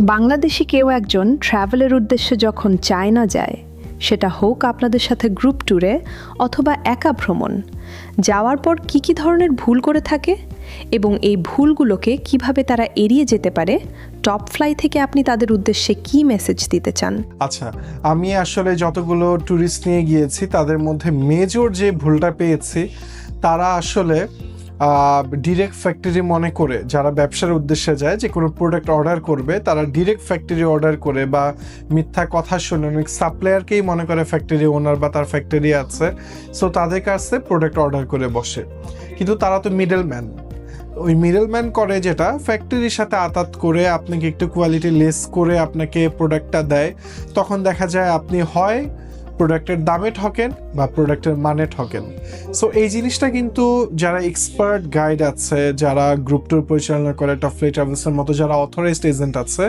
বাংলাদেশি কেউ একজন ট্রাভেলের উদ্দেশ্যে যখন চায়না যায়, সেটা হোক আপনাদের সাথে গ্রুপ ট্যুরে অথবা একা ভ্রমণ, যাওয়ার পর কী কী ধরনের ভুল করে থাকে এবং এই ভুলগুলোকে কিভাবে তারা এড়িয়ে যেতে পারে, টপ ফ্লাই থেকে আপনি তাদের উদ্দেশ্যে কী মেসেজ দিতে চান? আচ্ছা, আমি আসলে যতগুলো ট্যুরিস্ট নিয়ে গিয়েছি তাদের মধ্যে মেজর যে ভুলটা পেয়েছি, তারা আসলে ডিরেক্ট ফ্যাক্টরি মনে করে, যারা ব্যবসার উদ্দেশ্যে যায় যে কোনো প্রোডাক্ট অর্ডার করবে, তারা ডিরেক্ট ফ্যাক্টরি অর্ডার করে বা মিথ্যা কথা শুনে অনেক সাপ্লায়ারকেই মনে করে ফ্যাক্টরি ওনার বা তার ফ্যাক্টরি আছে, সো তাদের কাছে প্রোডাক্ট অর্ডার করে বসে। কিন্তু তারা তো মিডলম্যান। ওই মিডলম্যান করে যেটা, ফ্যাক্টরির সাথে আতাত করে আপনাকে একটু কোয়ালিটি লেস করে আপনাকে প্রোডাক্টটা দেয়। তখন দেখা যায় আপনি হয় প্রোডাক্টের দামে ঠকেন বা প্রোডাক্টের মানে ঠকেন। সো এই জিনিসটা কিন্তু যারা এক্সপার্ট গাইড আছে, যারা গ্রুপ ট্যুর পরিচালনা করে, টপ ফ্লাই ট্রাভেলসের মতো যারা অথরাইজড এজেন্ট আছে,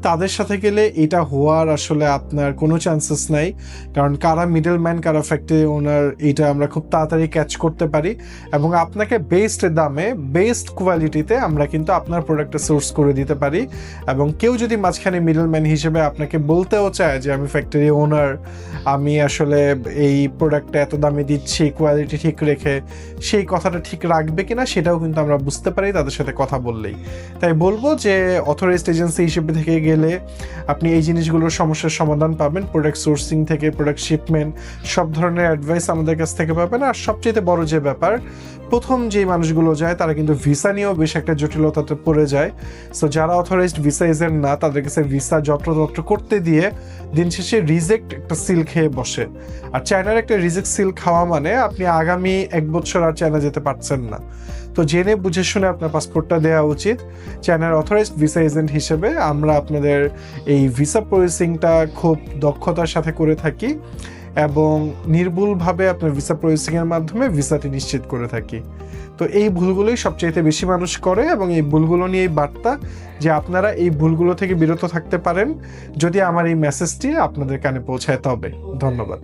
তাদের সাথে গেলে এটা হওয়ার আসলে আপনার কোনো চান্সেস নাই। কারণ কারা মিডলম্যান, কারা ফ্যাক্টরি ওনার, এইটা আমরা খুব তাড়াতাড়ি ক্যাচ করতে পারি এবং আপনাকে বেস্ট দামে, বেস্ট কোয়ালিটিতে আমরা কিন্তু আপনার প্রোডাক্টটা সোর্স করে দিতে পারি। এবং কেউ যদি মাঝখানে মিডলম্যান হিসেবে আপনাকে বলতেও চায় যে আমি ফ্যাক্টরি ওনার, আমি আসলে এই প্রোডাক্টটা এত দামে দিচ্ছি কোয়ালিটি ঠিক রেখে, সেই কথাটা ঠিক রাখবে কিনা সেটাও কিন্তু আমরা বুঝতে পারি তাদের সাথে কথা বললেই। তাই বলবো যে অথরাইজড এজেন্সি হিসেবে থেকে গেলে আপনি এই জিনিসগুলোর সমস্যার সমাধান পাবেন। প্রোডাক্ট সোর্সিং থেকে প্রোডাক্ট শিপমেন্ট, সব ধরনের অ্যাডভাইস আমাদের কাছ থেকে পাবেন। আর সবচেয়ে বড় যে ব্যাপার, প্রথম যেই মানুষগুলো যায় তারা কিন্তু ভিসা নিয়েও বেশ একটা জটিলতাতে পড়ে যায়। সো যারা অথরাইজড ভিসা এজেন্ট না, তাদের কাছে ভিসা যত্রতত্র করতে দিয়ে দিন শেষে রিজেক্ট একটা সিল খেয়ে বসে। আর চায়নার একটা রিজেক্ট সিল খাওয়া মানে আপনি আগামী 1 বছর আর চায়না যেতে পারছেন না। তো জেনে বুঝে শুনে আপনার পাসপোর্টটা দেওয়া উচিত। চায়নার অথরাইজড ভিসা এজেন্ট হিসেবে আমরা আপনাদের এই ভিসা প্রসেসিংটা খুব দক্ষতার সাথে করে থাকি এবং নির্ভুলভাবে আপনার ভিসা প্রসেসিংয়ের মাধ্যমে ভিসাটি নিশ্চিত করে থাকি। তো এই ভুলগুলোই সবচাইতে বেশি মানুষ করে এবং এই ভুলগুলো নিয়ে এই বার্তা যে আপনারা এই ভুলগুলো থেকে বিরত থাকতে পারেন যদি আমার এই মেসেজটি আপনাদের কানে পৌঁছায়। তবে ধন্যবাদ।